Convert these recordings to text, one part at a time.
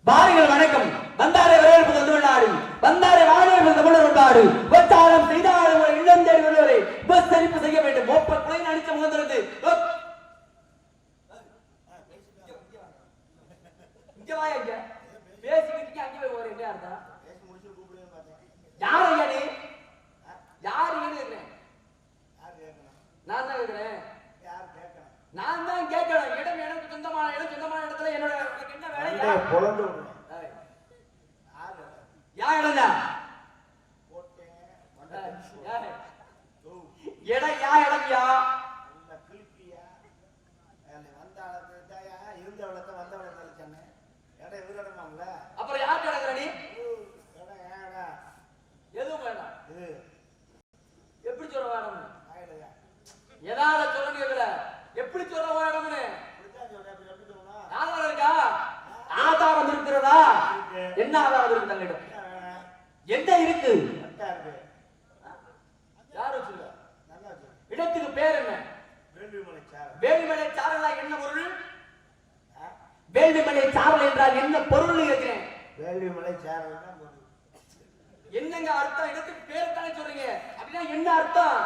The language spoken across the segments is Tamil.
பாருங்கள் வணக்கம். வந்தாரை வரவேற்பது தமிழ்நாடு, வந்தாரை வரவேற்பது தமிழர் நாடு. உபச்சாரம் செய்தாலும் ஒரு இல்லம் தேடி வருவரை உபசரிப்பு செய்ய வேண்டும். மோப்ப குலை அடிச்ச முகந்திருந்து இங்க வாயா, இங்க பேசிக்கிட்டு அங்கே போய் ஒரு என்ன அர்த்தம்? யார் ஐயா நீ? யார் இருக்கிறேன்? நான் தான் இருக்கிறேன். நான் தான் கேட்கணும். இடம் எனக்கு சொந்தமான இடம், சொந்தமான இடத்துல என்னோட என்ன வேலை? யா இடம்யா இடம், யா இடம்யா அப்புறம் யார் கிடக்குற நீ? எதுவும் வேண்டாம். எப்படி சொல்ற வேடம்? எதால சொல்ல எப்படி சொல்ற வேடம்னு ஆதாரம் இருக்கா? ஆதாரம் இருக்கிறதா? என்ன ஆதாரம் இருக்கு தங்கிட்ட? என்ன இருக்கு? யாரு சொல்ல? இடத்துக்கு பேர் என்ன? வேள்விமலை சாரலா என்ன பொருள்? வேள்விமலை சாரல் என்றால் என்ன பொருள் இருக்கிறேன்? வேள்விமலை சாரல் என்னங்க அர்த்தம்? இடத்துக்கு பேர் தானே சொல்றீங்க, அப்படின்னா என்ன அர்த்தம்?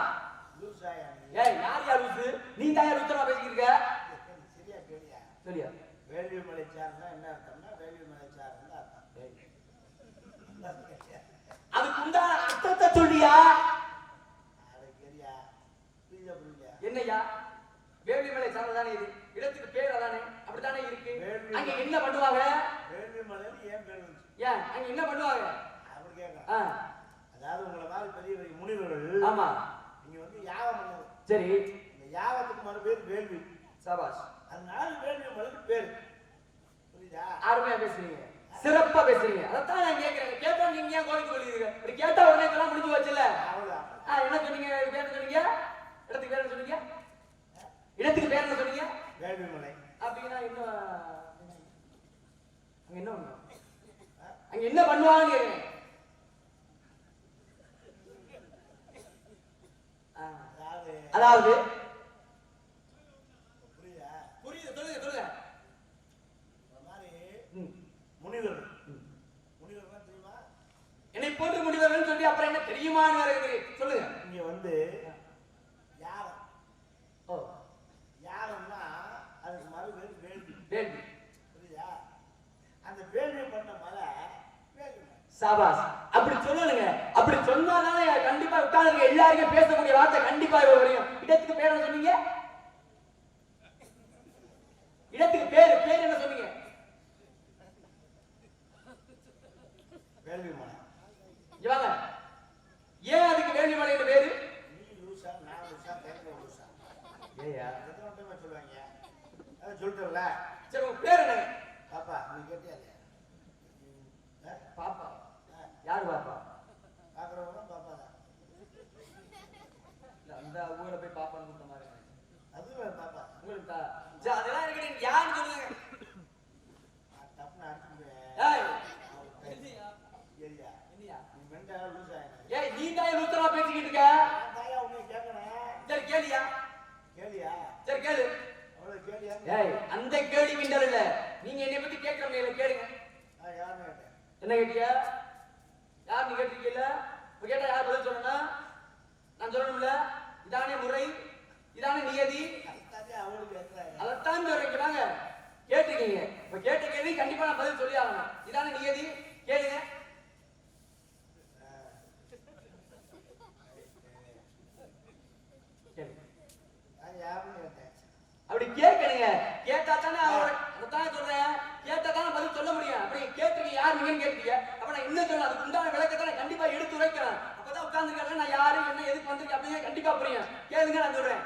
ஏய், யார் யார் லூசு? நீ தான் யார் லூசா பேசிக்கிட்டு இருக்க? சரியா கேளியா? சரியா? வேள்விமலை சாரல்னா என்ன அர்த்தம்னா வேள்விமலை சாரல் அர்த்தம். அதுக்கு உண்டான அர்த்தத்தை சொல்லியா? அது கேளியா? புரியுதா? என்னையா வேள்விமலை சாரல் தானே இது? இடத்துக்கு பேர் அதானே, அப்படித்தானே இருக்கு. அங்க என்ன பண்ணுவாங்க? வேள்விமலைன்னு ஏன் பேர் வந்துச்சு? ஏன் அங்க என்ன பண்ணுவாங்க அப்படி கேட்கலாம். அதாவது உங்களை மாதிரி பெரிய பெரிய முனிவர்கள், ஆமா, நீங்க வந்து யாகம் பண்ணுது. சரி, இந்த யாகத்துக்கு மறு பேர் வேள்வி. சபாஷ். அதனால வேள்விமலைக்கு பேர். புரியுதா? அருமையா பேசுறீங்க, சிறப்பா பேசுறீங்க. அதான் நான் கேட்கிறேன். கேட்டா நீங்க ஏன் கோவிச்சு கொள்ளுறீங்க? இப்படி கேட்டா உடனே இதெல்லாம் முடிஞ்சு வச்சுல. என்ன சொன்னீங்க? பேர் சொன்னீங்க? இடத்துக்கு பேர் சொன்னீங்க? இடத்துக்கு பேர் என்ன சொன்னீங்க? வேள்விமலை. அப்படின்னா இன்னும் அங்க என்ன பண்ணுவாங்க? அங்க என்ன பண்ணுவாங்கன்னு கேட்கிறேன். அதாவது புரியுதா? புரியுது, சொல்லுங்க சொல்லுங்க. முனிவர்கள் முனிவர்கள் தெரியுமா? என்னை போட்டு முடிவர்கள் சொல்லி அப்புறம் என்ன தெரியுமான்னு இருக்குது. சொல்லுங்க. இங்க வந்து யாகம். ஓ, யாகம்னா அதுக்கு மறு பேர் வேள்வி. வேள்வி. புரியுதா? அந்த வேள்வி பண்ண மலை வேள்வி. சாபாஸ். அப்படி சொல்லணுங்க. அப்படி சொன்னாதானே கண்டிப்பா உட்கார்ந்து எல்லாருக்கும் பேசக்கூடிய வார்த்தை கண்டிப்பா வரையும். இடத்துக்கு பேர் என்ன சொன்னீங்க? இடத்துக்கு பேர் பேர் என்ன சொன்னீங்க? வேள்விமலை. இவங்க ஏன் அதுக்கு வேள்விமலை என்று பேரு? நீ லூசா, நான் லூசா, பேர் லூசா. ஏயா எத்தனை டைம் சொல்லுவாங்க? அதை சொல்லிட்டல. சரி, உங்க பேர் என்ன? பாப்பா, நீ கேட்டியா? பாப்பா. யாரு பாப்பா? பாக்குறவங்க பாப்பா தான். அந்த ஊரை போய் பாப்பான்னு கூப்பிட்ட மாதிரி. அதுவே பாப்பா. உங்களுக்கு அதெல்லாம் இருக்கு. யாருன்னு சொல்லுங்க. தப்புன்னு அடிச்சுடுவேன். ஏய், ஏரியா இல்லையா? நீ மெண்டா லூசா? ஏய், நீ தான் லூசரா பேசிக்கிட்டு இருக்க. நான் தாயா உன்னை கேட்கறேன். சரி கேளியா? கேளியா? சரி கேளு. அவ்வளவு கேளியா? ஏய், அந்த கேள்வி கிண்டல் இல்ல. நீங்க என்னை பத்தி கேட்கறீங்க, கேளுங்க. நான் யாருன்னு கேட்டேன். என்ன கேட்டியா? யார் நீ கேட்டிருக்கீல்ல? இப்ப கேட்டா யார் பதில் சொல்லணும்? நான் சொல்லணும்ல. இதானே முறை, இதானே நியதி. அதைத்தான் சொல்றீங்க. வாங்க, கேட்டிருக்கீங்க. இப்ப கேட்ட கேள்வி கண்டிப்பா நான் பதில் சொல்லி ஆகணும். இதானே நியதி. கேளுங்க. அப்படி கேட்கணுங்க. கேட்டா தானே அதைத்தான் சொல்றேன். கேட்டா தானே பதில் சொல்ல முடியும். அப்படி கேட்டுருக்கீங்க, யார் நீங்கன்னு கேட்டீங்க. அப்ப நான் இன்னும் சொல்ல அதுக்கு உண்டான விளக்கத்தை நான் கண்டிப்பா எடுத்து வைக்கிறேன். அப்பதான் உட்கார்ந்துருக்காங்க நான் யாரு என்ன எதுக்கு வந்திருக்கேன் அப்படியே கண்டிப்பா புரியும். கேளுங்க, நான் சொல்றேன்.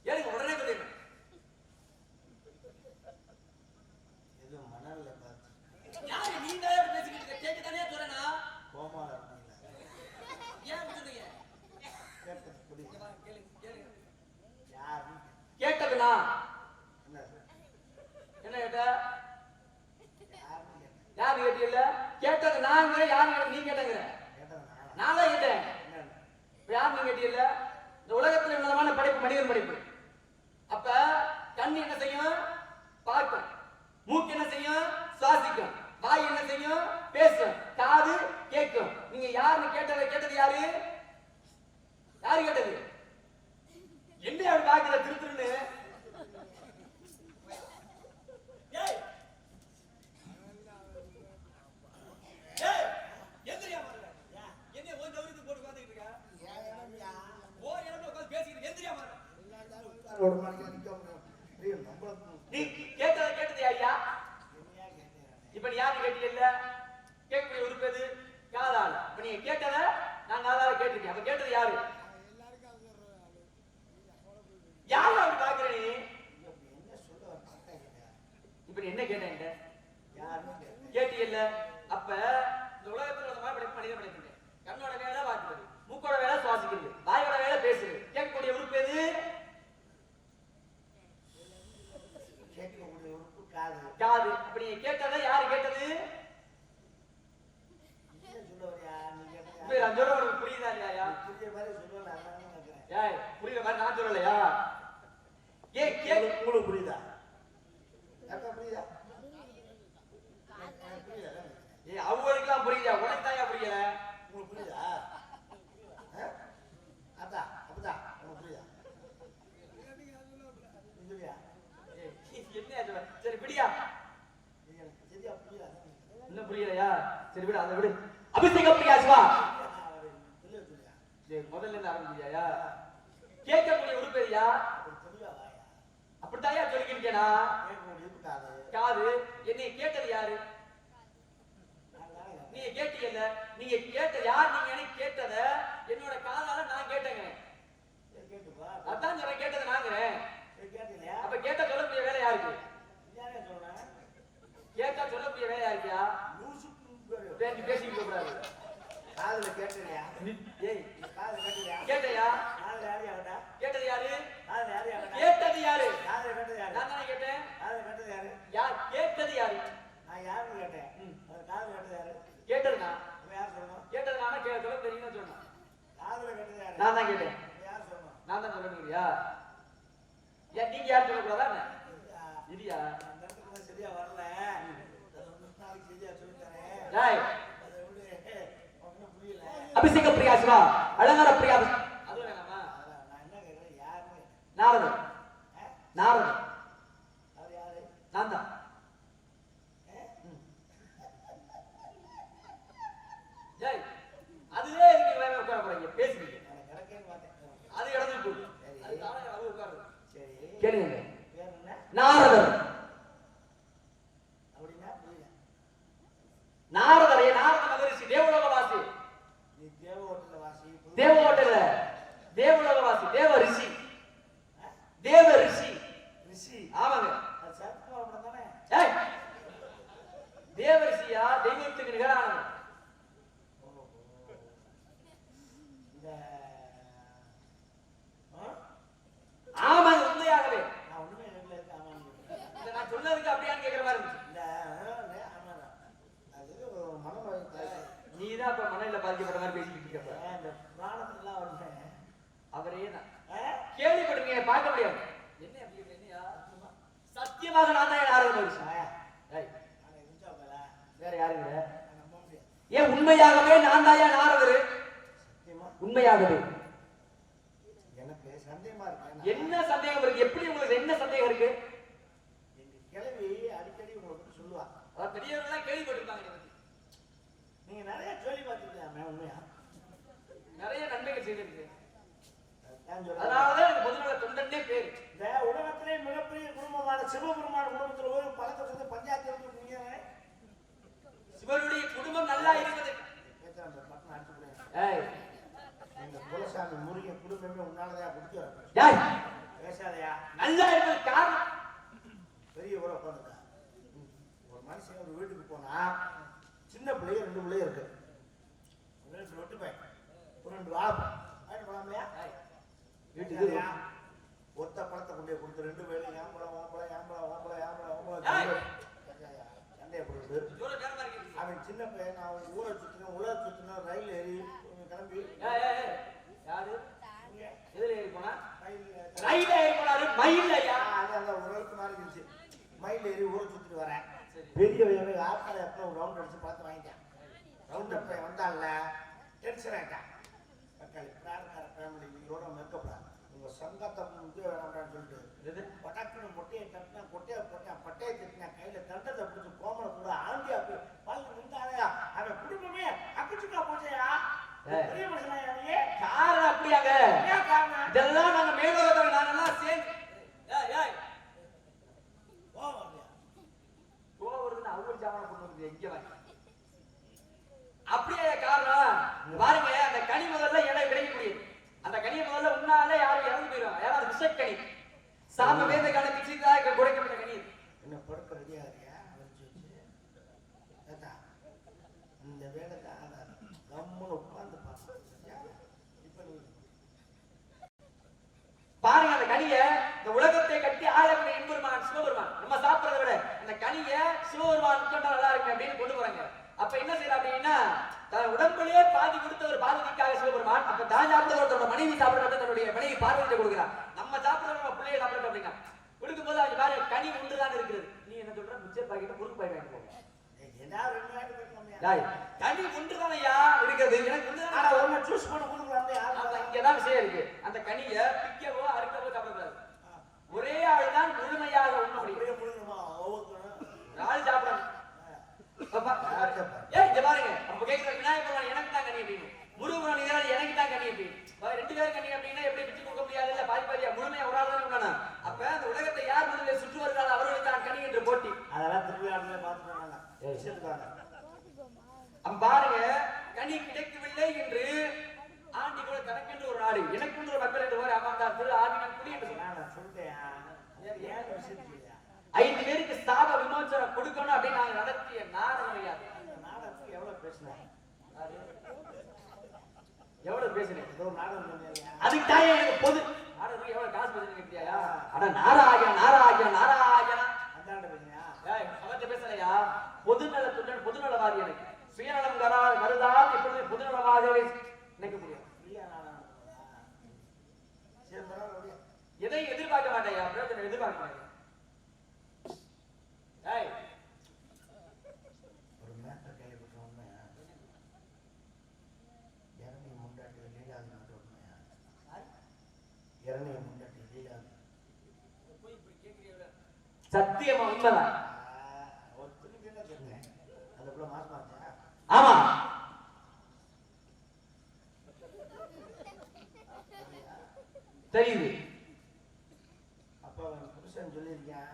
ஏழுங்க, உடனே சொல்லிடுறேன். இது மணல்ல பார்த்து யாரு நீ தான் பேசிக்கிட்டு கேட்க தானே சொல்றேன்னா கோமால ஏன் சொல்றீங்க? கேட்டது புரியுது. கேளுங்க. யாரு கேட்டதுனா என்ன என்ன கேட்ட? யாரு கேட்டீங்கல்ல? கேட்டது நான் யாரு நீ கேட்டங்கிற? நான் தான் கேட்டேன். யார் நீ கேட்டீங்கல்ல? இந்த உலகத்துல விதமான படைப்பு மனிதன் படைப்பு. அப்ப கண் என்ன செய்யும்? பார்க்கும். மூக்கு என்ன செய்யும்? சுவாசிக்கும். வாய் என்ன செய்யும்? பேசும். காது கேட்கும். நீங்க யாருன்னு கேட்டது யாரு? யாரு கேட்டது? என்ன அப்படி பாக்குற திருத்துன்னு? நீ கேட்டது ஐயா. இப்ப நீ யாரு கேட்டீங்கல்ல? கேட்கக்கூடிய உறுப்பு எது? காதால. இப்ப நீங்க கேட்டத நான் காதால கேட்டிருக்கேன். அப்ப கேட்டது யாரு? யாரு அப்படி பாக்குற நீ? இப்ப நீ என்ன கேட்ட? கேட்டீங்கல்ல? அப்ப இந்த உலகத்துல ஒரு மாதிரி மனிதன் படைக்கின்றேன். கண்ணோட வேலை பார்க்கிறது, மூக்கோட வேலை சுவாசிக்கிறது, வாயோட வேலை பேசுறது. கேட்கக்கூடிய உறுப்பு எது? காது. அப்ப நீங்க கேட்டதை யாரு கேட்டது? புரியுதா இல்லையா? புரியுற மாதிரி நான் சொல்லலையா? உங்களுக்கு புரியுதா? அவங்களுக்குலாம் புரியுதா? உனக்கு தாயா புரியல? உங்களுக்கு புரியுதா? அதான் அப்படிதான் உங்களுக்கு புரியுதா? என்ன சரி விடியா? சரியா புரியுதா? இன்னும் புரியலையா? சரி விடு, அதை விடு. அபிஷேக பிரியா சிவா, முதல்ல இருந்து ஆரம்பிச்சியா? கேட்கக்கூடிய உறுப்பு எதுயா? அப்படித்தாயா சொல்லிக்கிட்டேனா? காது. என்னை கேட்டது யாரு? நீங்க கேட்டீங்கல்ல? நீங்க கேட்டது யார்? நீங்க எனக்கு கேட்டத என்னோட காதால நான் கேட்டேங்க. அதான் சொல்றேன், கேட்டது நாங்க. அப்ப கேட்ட சொல்லக்கூடிய வேலை யாருக்கு? கேட்டா சொல்லக்கூடிய வேலை யாருக்கியா? பேசிக்கிட்டு கூடாது. காதுல கேட்டலையா? ஏய் காதுல கேட்டலையா? கேட்டையா? காதுல யாரையா கேட்டா? கேட்டது யாரு? காதுல யாரையா கேட்டா? கேட்டது யாரு? காதுல கேட்டது யாரு? நான் தானே கேட்டேன். காதுல கேட்டது யாரு? யார் கேட்டது யாரு? நான் யாருன்னு கேட்டேன். அது காதுல கேட்டது யாரு? கேட்டது நான். அப்ப யார் சொல்லணும்? கேட்டது நானா? சொல்ல தெரியும்னு சொன்னேன். காதுல கேட்டது யாரு? நான் தான் கேட்டேன். யார் சொல்லணும்? நான் தான் சொல்லணும்யா. ஏன் நீங்க யார் சொல்லக்கூடாதா? இல்லையா? அந்த இடத்துக்கு சரியா வரல. நாளைக்கு சரியா சொல்லி தரேன். டேய் அதை விட ஒன்றும் புரியல. அபிஷேக பிரியா சிவா, அலங்கார பிரியா. அது வேணாமா? நான் என்ன கேட்கிறேன்? யாருன்னு? நாரதர். நாரதர். அவர் யாரு? நான் தான். டேய் அதுவே இருக்கு. வேற உட்கார போறீங்க, பேசுறீங்க. நான் கிடக்கேன்னு பார்த்தேன். அது இடத்துக்கு போகுது. அது தானே அது உட்காருது. சரி. கேளுங்க. பேர் என்ன? நாரதர். அப்படின்னா புரியல. நாரதர் நாரத மகரிஷி, தேவலோகவாசி. நீ தேவ ஹோட்டல்ல வாசி. தேவ ஹோட்டல்ல தேவலோகவாசி, தேவ ரிஷி. தேவ ரிஷி. ரிஷி. ஆமாங்க. அது சத்குமார் படம் தானே? ஏய் தேவ ரிஷியா? தெய்வத்துக்கு நிகரானவர். இந்த ஆமாங்க, உண்மையாகவே. நான் ஒண்ணுமே கேட்கல. இருக்கு ஆமான்னு இத நான் சொன்னதுக்கு அப்படியான்னு கேக்குற மாதிரி இருந்துச்சு. இந்த ஆமாதான். அது ஒரு மனோபாவம். நீதான் இப்ப மனநிலை பாதிக்கப்பட்ட மாதிரி பேசிக்கிட்டு இருக்க. இந்த புராணத்துலாம் வருமே. அவரே தான் கேள்விப்பட்டிருக்கீங்க, பார்க்க முடியாது. என்ன அப்படி என்னையா? சத்தியமாக நான் தான் நாரத மகரிஷி. ஏய் வேற யாருங்க? நம்ப முடியாது. ஏன் உண்மையாகவே நான் தான் நாரதர். சத்தியமா உண்மையாகவே எனக்கு சந்தேகமா இருக்கு. என்ன சந்தேகம் இருக்கு? எப்படி உங்களுக்கு என்ன சந்தேகம் இருக்கு? எங்க கிழவி அடிக்கடி உங்களுக்கு சொல்லுவா. அவர் பெரியவர்கள்லாம் கேள்விப்பட்டிருப்பாங்க இதை பத்தி. நீங்க நிறைய சொல்லி பார்த்துருக்கீங்க. உண்மையா நிறைய நன்மைகள் செய்திருக்கு. நான் சொல்றேன். அதனாலதான் எனக்கு பொதுநல தொண்டனே பேரு. இந்த உலகத்திலே மிகப்பெரிய குடும்பமான சிவபெருமான குடும்பத்தில் ஒரு பழக்கத்தை வந்து பஞ்சாயத்து இருக்கீங்க. சிவனுடைய குடும்பம் நல்லா இருக்குது. பட்டம் அடிச்சு கொடுங்க. ஏய் இந்த குலசாமி முருகன் குடும்பமே உன்னாலதான் குடிச்சு வரேன். ஏய் பேசாதையா? நல்லா இருக்கிறது காரணம். பெரிய ஊரை உட்காந்துட்டா. ஒரு மனுஷன் ஒரு வீட்டுக்கு போனா சின்ன பிள்ளைய 2 பிள்ளைய இருக்கு. 2 வெட்டு பையன், ஒரு 2 வாழை ஆயிட்டு போலாம்லையா? வீட்டுக்கு ஒத்த பழத்தை கொண்டு போய் கொடுத்து 2 பேரும் ஏம்பளம் சண்டையை போட்டு அவன் சின்ன பையன். அவன் ஊரை சுத்தின உலக சுத்தின ரயில் ஏறி கிளம்பி யாரு எதுல ஏறி போனா? ரயில் ரயில்ல ஏறி போனாரு. மயில் ஐயா. அதான் வண்டியில் ஏறி ஊரை சுற்றிட்டு வரேன். பெரிய வயது ஆட்களை எப்போ ஒரு ரவுண்ட் அடிச்சு பார்த்து வாங்கிட்டேன். ரவுண்ட் அப் வந்தால டென்ஷன் ஆகிட்டான். தக்காளி பிரார்க்கார ஃபேமிலி இதோட மெக்கப்படாது. உங்கள் சங்கத்தை முக்கிய வேணாம்டான்னு சொல்லிட்டு பட்டாக்குன்னு மொட்டையை தட்டினா கொட்டையை போட்டேன், பட்டையை தட்டினா கையில் தண்டத்தை பிடிச்சி கோமலை கூட ஆண்டியா போய் பால் நின்றாலையா அவன் குடும்பமே அப்பிச்சுக்கா போச்சையா. பெரிய மனுஷனா காரணம் அப்படியாங்க? இதெல்லாம் நாங்க மேலோகத்தோட நாங்கெல்லாம் சேர்ந்து அப்படியே காரணம் பாருங்க. அந்த கனி முதல்ல இடம் கிடைக்கக்கூடியது. அந்த கனியை முதல்ல உன்னாலே யாரும் இறந்து போயிடும். யாராவது விஷக்கனி சாம வேந்த கால பிச்சுதான் குறைக்கப்பட்ட கனி. என்ன படுக்க ரெடியா இருக்கியா? இந்த வேலை தான் கம்முன்னு உட்கார்ந்து பாருங்க. அந்த கனிய இந்த உலகத்தை கட்டி ஆளக்கூடிய எம்பெருமான் சிவபெருமான் நம்ம சாப்பிடறத விட அந்த கனிய சிவபெருமான் கொண்டா நல்லா இருக்கு அப்படின்னு கொண்டு போறாங்க. அப்ப என்ன செய்யற அப்படின்னா தன் உடம்புலயே பாதி கொடுத்த ஒரு பார்வதிக்காக சிவபெருமான் அப்ப தான் சாப்பிடுறத தன்னோட மனைவி சாப்பிடுறத தன்னுடைய மனைவி பார்வதியை கொடுக்குறான். நம்ம சாப்பிடுறத நம்ம பிள்ளைய சாப்பிடுறோம் அப்படின்னா கொடுக்கும்போது அவங்க பாரு கனி ஒன்றுதான் இருக்கிறது. நீ என்ன சொல்ற? மிச்சர் பாக்கெட் முறுக்கு பாக்கெட் வாங்கி போங்க. கனி ஒன்றுதானையா இருக்கிறது. எனக்கு ஒன்றுதான் சூஸ் பண்ண கொடுக்குறாங்க. இங்கதான் விஷயம் இருக்கு. அந்த கனியை பிக்கவோ அறுக்கவோ சாப்பிடக்கூடாது. ஒரே ஆள் தான் முழுமையாக உண்ண முடியும். ஆள் சாப்பிடணும். இங்க பாருங்க. அப்ப கேட்கிற விநாயகர் எனக்கு தான் கனி அப்படின்னு, முருகன் எனக்கு தான் கனி அப்படின்னு, ரெண்டு பேரும் கனி அப்படின்னா எப்படி பிச்சு கொடுக்க முடியாது? இல்ல பாதி பாதியா முழுமையா ஒரு ஆள் தான் உண்ணணும். அப்ப அந்த உலகத்தை யார் முதலில் சுற்று வருகிறார்கள் அவர்களுக்கு தான் கனி என்று போட்டி. அதெல்லாம் திருவிழாவிலே பார்த்துருக்காங்க. அப்ப பாருங்க கனி கிடைக்கவில்லை என்று ஆண்டி கூட தனக்கென்று ஒரு நாடு எனக்கென்று ஒரு மக்கள் என்று அமர்ந்தார் திரு ஆதினன் குடி என்று நான் சொல்லிட்டேன். 5 பேருக்கு சாப விமோசனம் கொடுக்கணும் அப்படின்னு நாங்க நடத்திய நாடகம். நாடகத்துக்கு எவ்வளவு பேசினேன்? எவ்வளவு பேசுறேன்? ஏதோ நாடகம் அதுக்கு தான் எனக்கு பொது நாடகத்துக்கு எவ்வளவு காசு பேசுறீங்க கேட்டியா? அட நாராயணா நாராயணா நாராயணா அதாண்ட பேசுறியா? அவர்கிட்ட பேசலையா? பொதுநலத்துடன் பொதுநலவாதி எனக்கு சுயநலம் கருதால் இப்பொழுது பொதுநலவாதிகளை நினைக்கக்கூடிய எதை எதிர்பார்க்க மாட்டேயா? பிரயோஜனம் எதிர்பார்க்க மாட்டேன். ஒரு மேட்டர் கேள்விப்பட்டோம். இறநீ முண்டாட்டி லீலாது உண்மையா? இறநீ முண்டாட்டி லீலாது சத்தியமா உண்மைதான். ஒரு திருப்பி என்ன சொன்னேன்? அந்த பிள்ளை மாசமாச்சா? ஆமா. தெரியுது. அப்ப புருஷன் சொல்லியிருக்கேன்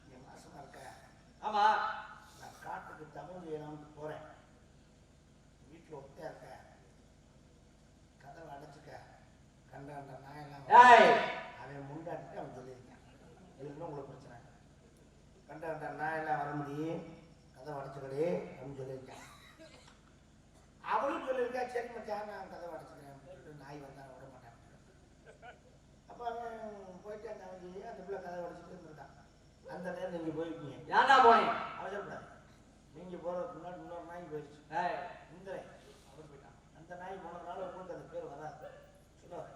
நீ மாசமா இருக்க. ஆமா. நான் காட்டுக்கு தமிழ் செய்யலாம்னு போறேன். வீட்டுல ஒத்தையா இருக்க, கதவை அடைச்சுக்க, கண்ட நாயெல்லாம் அவன் முண்டாட்டிட்டு அவன் சொல்லியிருக்கேன். இதுன்னு உங்களுக்கு பிரச்சனை. கண்ட நாயெல்லாம் வர முடியும், கதவை அடைச்சுக்கடே அப்படின்னு சொல்லியிருக்கேன். அவளும் சொல்லியிருக்கா சரி மச்சான் நான் கதவை அடைச்சுக்கிறேன். நாய் வந்தா விட மாட்டேன். அப்ப அவன் போயிட்டு அந்த பிள்ளை கதவை அடைச்சிட்டு இருந்திருக்கான். அந்த நேரம் நீங்க போயிருக்கீங்க. ஏன்டா போனேன்? அவசரப்படாது. நீங்க போறதுக்கு முன்னாடி இன்னொரு நாய் போயிடுச்சு. இந்திரன் அவர் போயிட்டான். அந்த நாய் போனதுனால உங்களுக்கு அந்த பேர் வராது சொல்லுவாங்க.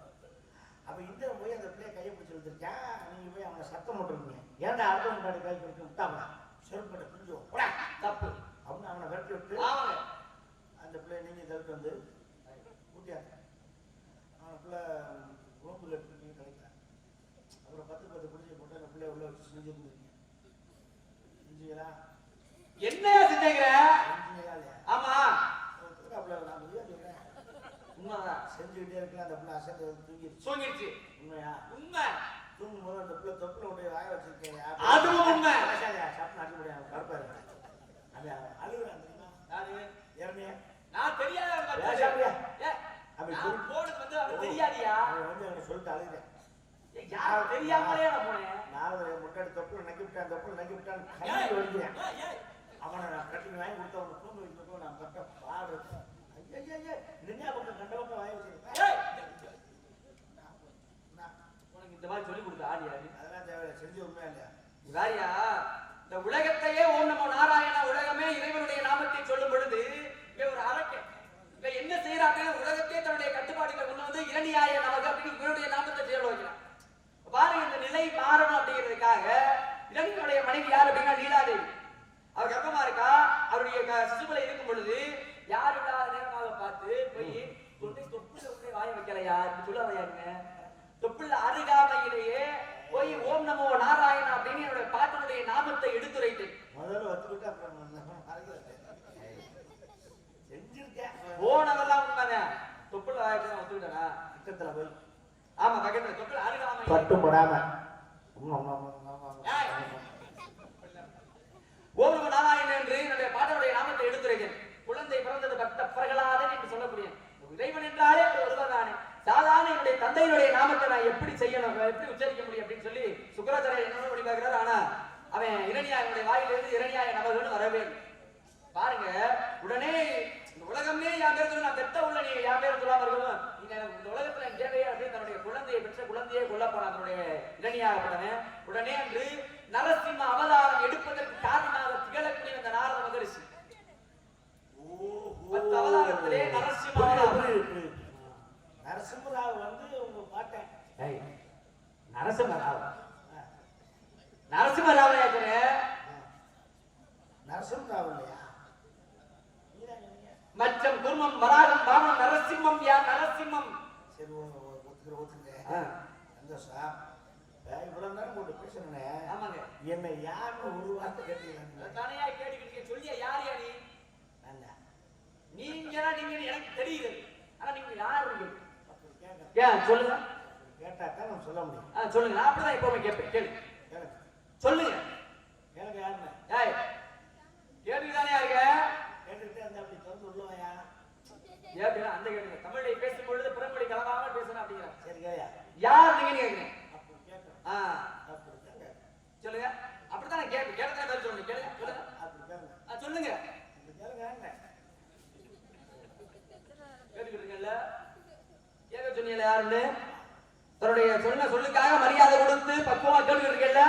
அப்ப இந்திரன் போய் அந்த பிள்ளைய கையை பிடிச்சி வச்சிருக்கேன். நீங்க போய் அவங்க சத்தம் போட்டுருக்கீங்க. ஏன்டா அடுத்த முன்னாடி கை பிடிச்சி விட்டாங்களா செருப்பட்டை பிடிச்சோ தப்பு அப்படின்னு அவனை விரட்டி விட்டு அந்த பிள்ளைய நீங்க தவிர்த்து வந்து கூட்டியாங்க. அவன் பிள்ளை ரோப்புல எடுத்து கிடைக்கிறான். அப்புறம் 10 குடிச்சு போட்டு அந்த பிள்ளைய உள்ள வச்சு செஞ்சுருந்துருக்கீங்க. செஞ்சீங்களா? என்ன செஞ்சீங்க? ஆமா நான் சொல்றேன் உண்மைதான். செஞ்சுக்கிட்டே இருக்க அந்த பிள்ளை அசந்து தூங்கிடுச்சு. உண்மையா? உண்மை. தூங்கும்போது அந்த பிள்ளை தொப்புல உடைய வாய வச்சிருக்கேன். அதுவும் உண்மை. சப்பு நாட்டி முடியாது கருப்பாரு அது அழுகுறான் தெரியுமா? யாரு? இறமையா? நான் தெரியாத போனது வந்து அவன் தெரியாதியா? அவன் வந்து அவனை சொல்லிட்டு அழுகிறேன். யார் தெரியாமலே நான் போனேன். நான் முட்டாடி தொப்புல நக்கி விட்டான், தொப்புல நக்கி விட்டான் கையில் ஒழிக்கிறேன். அவனை நான் கட்டி வாங்கி கொடுத்த அவனை தூங்க வைக்கிறப்போ நான் கட்ட பாடு ஐயா நின்னா பக்கம் கண்ட பக்கம் வாங்கி வச்சிருக்கேன். உனக்கு இந்த மாதிரி சொல்லி கொடுத்த ஆடியாரு அதெல்லாம் தேவையில்லை. செஞ்சு உண்மையா இல்லையா? வேறியா? இந்த உலகத்தையே ஓம் நமோ நாராயண உலகமே இறைவனுடைய நாமத்தை சொல்லும் பொழுது ஒரு அரக்கன் இப்ப என்ன செய்யறாங்க? உலகத்தையே தன்னுடைய கட்டுப்பாடுகளை கொண்டு வந்து இரணியாய நமக்கு அப்படின்னு இவனுடைய நாமத்தை செயல் வைக்கிறான். பாருங்க இந்த நிலை மாறணும் அப்படிங்கிறதுக்காக இரணியனுடைய மனைவி யார் அப்படின்னா லீலாதேவி. அவர் கர்ப்பமா இருக்கா. அவருடைய சிசுபலை இருக்கும் பொழுது யார் இல்லாத நேரமாக பார்த்து போய் தொப்புல உடனே வாய வைக்கலையா சொல்லாதையாங்க. தொப்புல அருகாமையிலேயே போய் ஓம் நமோ நாராயணா அப்படின்னு என்னுடைய பாட்டனுடைய நாமத்தை எடுத்துரைத்து முதல்ல வச்சுக்கிட்டு அப்புறம் செஞ்சிருக்கேன். போனதெல்லாம் உண்மைதான். தொப்புல வாயத்தான் ஒத்துக்கிட்டா பக்கத்துல போய் ஆமா பக்கத்துல தொப்புல அருகாமை பட்டு போடாம ஓம் நமோ நாராயணன் என்று என்னுடைய பாட்டனுடைய நாமத்தை எடுத்துரைக்கிறேன். குழந்தை பிறந்தது பக்த பிரகலாதன் என்று சொல்லக்கூடிய இறைவன் என்றாலே ஒருவர் தானே. சாதாரண என்னுடைய தந்தையினுடைய நாமத்தை நான் எப்படி செய்யணும், எப்படி உச்சரிக்க முடியும் அப்படின்னு சொல்லி சுக்கராச்சாரியர் என்ன பண்ணி பார்க்கிறார். ஆனா அவன் இரணியாயனுடைய வாயிலிருந்து இரணியாய நமகன்னு வரவே பாருங்க. உடனே இந்த உலகமே என் பேர் சொல்லி நான் பெத்த உள்ள நீ என் பேர் சொல்லாம இருக்கணும். நீங்க இந்த உலகத்துல என் தேவையா அப்படின்னு தன்னுடைய குழந்தையை பெற்ற குழந்தையே கொல்ல போனான் தன்னுடைய இரணியாகப்பட்டவன். உடனே அன்று நரசிம்ம அவதாரம் எடுப்பதற்கு காரணமாக திகழக்கூடிய அந்த நாரத மகரிஷி 10 அவதாரத்திலே நரசிம்ம நரசிம்மராவ் வந்து உங்க பாட்டேன் நரசிம்மராவ் நரசிம்மராவ் நரசிம்மராவ் இல்லையா? மச்சம் குர்மம் வராகம் பாமம் நரசிம்மம் யா நரசிம்மம். சரி ஒத்துக்க சந்தோஷம். இவ்வளவு நேரம் போட்டு பேசுறேன். ஆமாங்க. என்னை யாருன்னு ஒரு வார்த்தை கேட்டீங்க தானையா கேட்டுக்கிட்டு சொல்லியா யார் யா நீ? நீங்க எனக்கு தெரியுது. ஆனா நீங்க யாரு சொல்லுங்க. கேட்டாக்கா நான் சொல்ல முடியும். சொல்லுங்க. நான் அப்படிதான் எப்பவுமே கேட்பேன். கேளு சொல்லுங்க. எனக்கு யாருன்னு கேட்டுதானே இருக்க. கேட்டுக்கிட்டே அந்த அப்படி திறந்து உள்ளவையா ஏன் அந்த கேளுங்க. தமிழை பேசும் பொழுது பிறமொழி கலக்காம பேசணும் அப்படிங்கிற. சரி கேயா யார் நீங்கன்னு கேட்கிறேன். அப்படி கேட்கணும். சொல்லுங்க. அப்படித்தான் கேட்பேன். கேட்டதான் பதில் சொல்லுங்க. கேளுங்க சொல்லுங்க. அப்படி கேளுங்க. சொல்லுங்க. கேளுங்க. கேட்டுக்கிட்டு இருக்கீங்கல்ல? கேட்க சொன்னீங்களா யாருன்னு? தன்னுடைய சொன்ன சொல்லுக்காக மரியாதை கொடுத்து பக்குவமா கேட்டுக்கிட்டு இருக்கீங்கல்ல?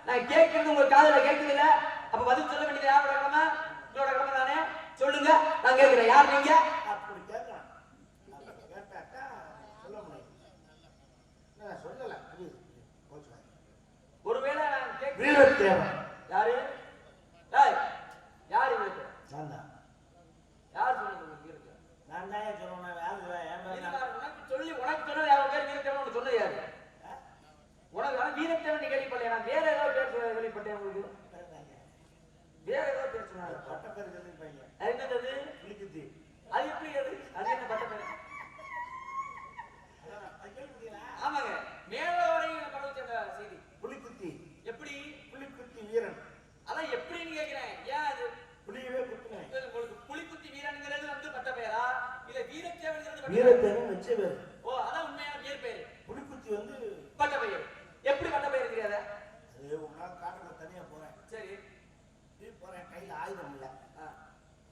நான் கேட்கறது உங்க காதுல கேட்குது இல்ல? அப்ப பதில் சொல்ல வேண்டியது யாரோட கடமை? உங்களோட கடமை தானே. சொல்லுங்க. நான் கேட்கிறேன். யார் நீங்க? அப்படி கேட்கலாம். அப்படி கேட்டாக்கா சொல்ல முடியும். நான் சொல்லல. ஒருவேளை நான் கேட்க வீரத்தேவன் யாரு? யாரு இருக்கு? நான் தான். யார் சொல்லுங்க இருக்கு? நான் தான் சொல்லணும். உனக்கு சொல்லி உனக்கு சொன்னது யாரும் பேர் வீரத்தேவன் சொன்னது யாரு? உனக்கு வீரத்தேவன் கேள்விப்பட்டேன். நான் வேற ஏதோ பேர் கேள்விப்பட்டேன். உங்களுக்கு வேற ஏதோ பேர் சொன்னாங்க. பட்ட பேர் சொல்லிருப்பாங்க. என்னது? புலிக்குத்தி. அது எப்படி அது? அது என்ன பட்ட பேர்? ஆமாங்க. மேலோரையும் படம் சேர்ந்த செய்தி. புலிக்குத்தி. எப்படி? புலிக்குத்தி வீரன். அதான் எப்படின்னு கேட்கிறேன். ஏன் அது புலியவே குத்துனேன். உங்களுக்கு புலிக்குத்தி வீரன்ங்கிறது வந்து பட்ட பேரா இல்ல வீரத்தேவன்ங்கிறது? வீரத்தேவன் வச்ச பேர். ஓ அதான் உண்மையான பேர் பேரு. புலிக்குத்தி வந்து பட்ட பெயர். எப்படி பட்ட பெயர் தெரியாத? அது ஒரு நாள் காட்டுல தனியா போறேன். சரி. நீ போறேன் கையில ஆயுதம் இல்ல.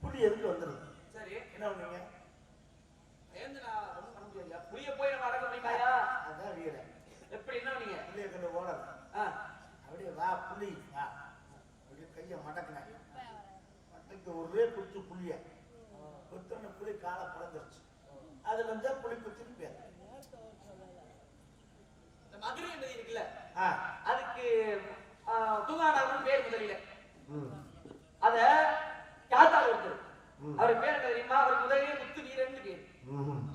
புலி எதுக்கு வந்துருது? சரி. என்ன பண்ணீங்க? ஏந்து நான் ஒண்ணும் பண்ண முடியல. புலிய போய் நம்ம அடக்க முடியுமாயா? அதான் வீரன். எப்படி என்ன பண்ணீங்க? புலிய கண்டு ஓடல. அப்படியே வா புலி வா. அப்படியே கையை மடக்கினேன். மடக்கி ஒரே குத்து புலிய. குத்துன புலி காலை பிளந்துருச்சு. அதுல இருந்தா புலி குத்தின்னு பேர். இந்த மதுரை என்பது இருக்குல்ல, அதுக்கு தூங்காடாவும் பேர் முதலில. அத காத்தாள் ஒருத்தர். அவர் பேர் என்ன தெரியுமா? அவர் முதலிலே முத்து வீரன் பேர்.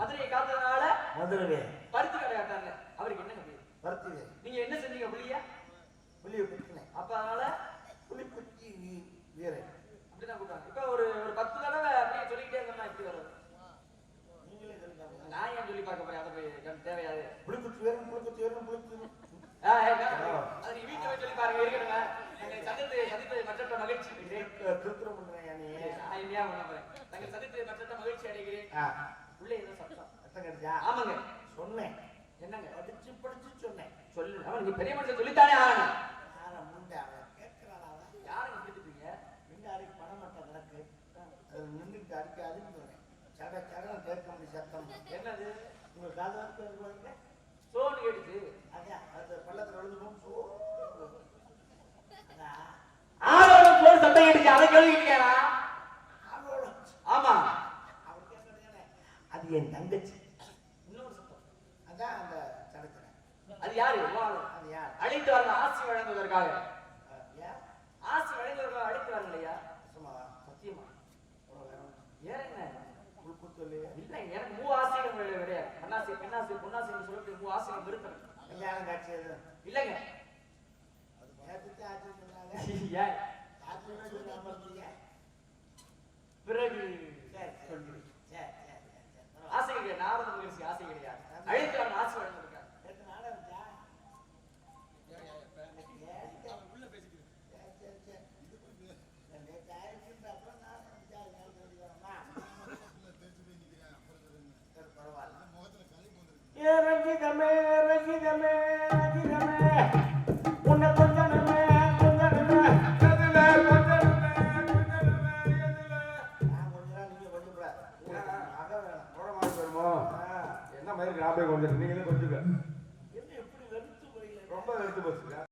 மதுரையை காத்ததுனால மதுரை பருத்தி கடை காட்டாங்க. அவருக்கு என்னங்க பேர்? பருத்தி. நீங்க என்ன செஞ்சீங்க? புலிய புலிய குத்தினேன். அப்ப அதனால புலி குத்தி வீரன் அப்படிதான் கூப்பிட்டாங்க. இப்ப ஒரு 10 தடவை அப்படியே சொல்லிக்கிட்டே இருந்தோம்னா எப்படி வரும்? நீங்களே சொல்லுங்க. நான் ஏன் சொல்லி பார்க்க போறேன்? அதை போய் தேவையாது. புலி குத்தி வீரன் புலி குத்தி வீரன் புலி குத்தி அது நீ வீட்டை போய் சொல்லி பாருங்க. இருக்கணுங்க. சந்தித்தது மற்ற மகிழ்ச்சி. திருத்திரம் பண்றேன். நாங்கள் சந்தித்தது மற்ற மகிழ்ச்சி அடைகிறேன். உள்ளே ஏதோ சத்தம். சத்தம் கிடைச்சா? ஆமாங்க. சொன்னேன். என்னங்க? படிச்சு படிச்சு சொன்னேன். சொல்லு. அவன் நீ பெரிய மனுஷன் சொல்லித்தானே ஆகணும். முண்டை அவன் கேட்கிறாள். அவன் யாருங்க பிடிச்சிருக்கீங்க? மின்னாடி பணமட்டை கிடக்கு. அதில் நின்றுட்டு அடிக்காதுன்னு சொன்னேன். சட சடன்னு கேட்க முடியும் சத்தம். என்னது? உங்க காது வந்து சோன்னு கேட்டுச்சு. அதான் அது பள்ளத்தில் விழுந்துடும். ஆளோட போன் சத்தம் கேட்டுச்சு. அதை கேள்விக்கிட்டா? ஆமா. அவர் கேட்கறேன். அது என் தங்கச்சி. இன்னொரு சத்தம். அதான் அந்த சடத்துல அது யாரு? அது யார்? அழைத்து வாருங்க, ஆசி வழங்குவதற்காக. ஏன்? ஆசி வழங்குவதற்காக அழைத்து வாருங்க ஐயா. சும்மாவா? சத்தியமா? வேற ஏன் என்ன? உள்குத்து இல்லையா? இல்லை, எனக்கு மூ ஆசைகள் கிடையாது. பெண்ணாசி பெண்ணாசி பொன்னாசின்னு சொல்லி மூ ஆசைகள் விருப்பம் கல்யாணம் காட்சி எது இல்லைங்க. அது நேரத்துக்கு ஆட்சி சொன்னாங்க. ஏன் ஆட்சி சொல்லாம இருந்தீங்க. பிறகு சரி சொல்லி